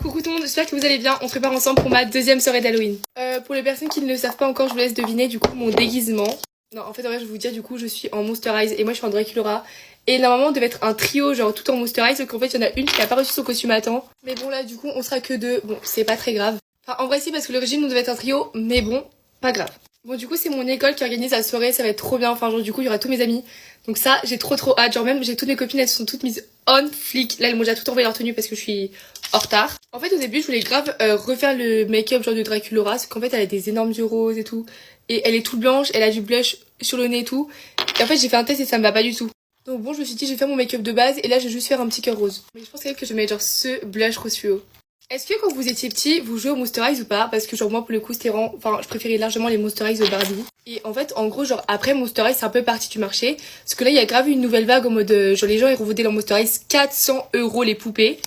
Coucou tout le monde, j'espère que vous allez bien. On se prépare ensemble pour ma deuxième soirée d'Halloween. Pour les personnes qui ne le savent pas encore, je vous laisse deviner du coup mon déguisement. Non, en fait, en vrai, je vais vous dire, du coup, je suis en Monster Eyes et moi je suis en Draculaura. Et normalement, on devait être un trio, genre tout en Monster Eyes, sauf qu'en fait, il y en a une qui a pas reçu son costume à temps. Mais bon, là, du coup, on sera que deux. Bon, c'est pas très grave. Enfin, en vrai, si, parce que l'origine, on devait être un trio, mais bon, pas grave. Bon, du coup, c'est mon école qui organise la soirée, ça va être trop bien. Enfin, genre, du coup, il y aura tous mes amis. Donc ça, j'ai trop hâte. Genre, même, j'ai toutes mes copines, elles se sont toutes mises on flic. Là, elles m'ont déjà tout envoyé leur tenue parce que je suis en retard. En fait, au début, je voulais grave refaire le make-up genre de Draculaura, parce qu'en fait, elle a des énormes yeux roses et tout. Et elle est toute blanche, elle a du blush sur le nez et tout. Et en fait, j'ai fait un test et ça me va pas du tout. Donc bon, je me suis dit, je vais faire mon make-up de base et là, je vais juste faire un petit cœur rose. Mais je pense quand même que je vais mettre genre ce blush rose fluo. Est-ce que quand vous étiez petit, vous jouez au Monster Eyes ou pas? Parce que genre moi pour le coup c'était vraiment... Enfin je préférais largement les Monster Eyes au Barbie. Et en fait en gros genre après Monster Eyes c'est un peu parti du marché. Parce que là il y a grave une nouvelle vague en mode genre les gens ils revendaient leur Monster Eyes 400 € les poupées.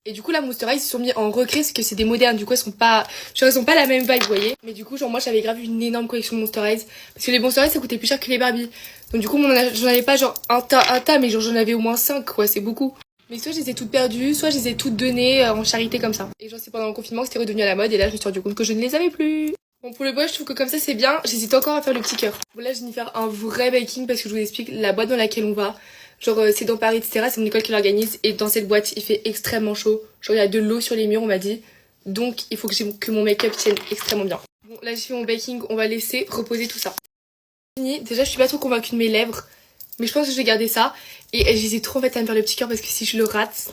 Et du coup là Monster Eyes ils se sont mis en recré parce que c'est des modernes, du coup elles sont pas... Genre elles ont pas la même vibe vous voyez. Mais du coup genre moi j'avais grave une énorme collection de Monster Eyes. Parce que les Monster Eyes ça coûtait plus cher que les Barbie. Donc du coup j'en avais pas genre un tas mais genre j'en avais au moins 5 quoi, c'est beaucoup. Mais soit je les ai toutes perdues, soit je les ai toutes données en charité comme ça. Et genre c'est pendant le confinement que c'était redevenu à la mode et là je me suis rendu compte que je ne les avais plus. Bon pour le bois je trouve que comme ça c'est bien, j'hésite encore à faire le petit cœur. Bon là je vais faire un vrai baking parce que je vous explique la boîte dans laquelle on va. Genre c'est dans Paris etc, c'est mon école qui l'organise et dans cette boîte il fait extrêmement chaud. Genre il y a de l'eau sur les murs on m'a dit. Donc il faut que mon make-up tienne extrêmement bien. Bon là j'ai fait mon baking, on va laisser reposer tout ça. Déjà je suis pas trop convaincue de mes lèvres. Mais je pense que je vais garder ça. Et j'hésite trop en fait à me faire le petit cœur parce que si je le rate,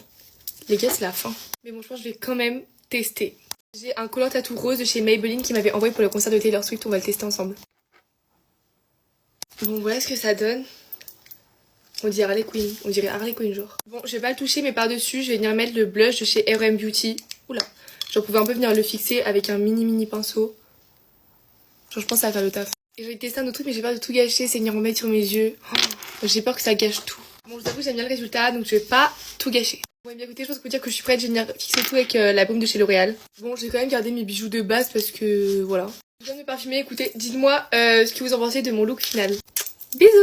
les gars, c'est la fin. Mais bon, je pense que je vais quand même tester. J'ai un collant tatou rose de chez Maybelline qui m'avait envoyé pour le concert de Taylor Swift. On va le tester ensemble. Bon, voilà ce que ça donne. On dirait Harley Quinn. On dirait Harley Quinn, genre. Bon, je vais pas le toucher, mais par-dessus, je vais venir mettre le blush de chez RM Beauty. Oula. Genre, pouvais un peu venir le fixer avec un mini pinceau. Genre, je pense que ça va faire le taf. Et je vais tester un autre truc, mais j'ai peur de tout gâcher. C'est venir en mettre sur mes yeux. Oh, j'ai peur que ça gâche tout. Bon, je vous avoue, j'aime bien le résultat, donc je vais pas tout gâcher. Bon, et bien écoutez, je pense que vous dire que je suis prête, je vais venir fixer tout avec la baume de chez L'Oréal. Bon, j'ai quand même gardé mes bijoux de base parce que voilà. Je viens de me parfumer, écoutez, dites-moi ce que vous en pensez de mon look final. Bisous!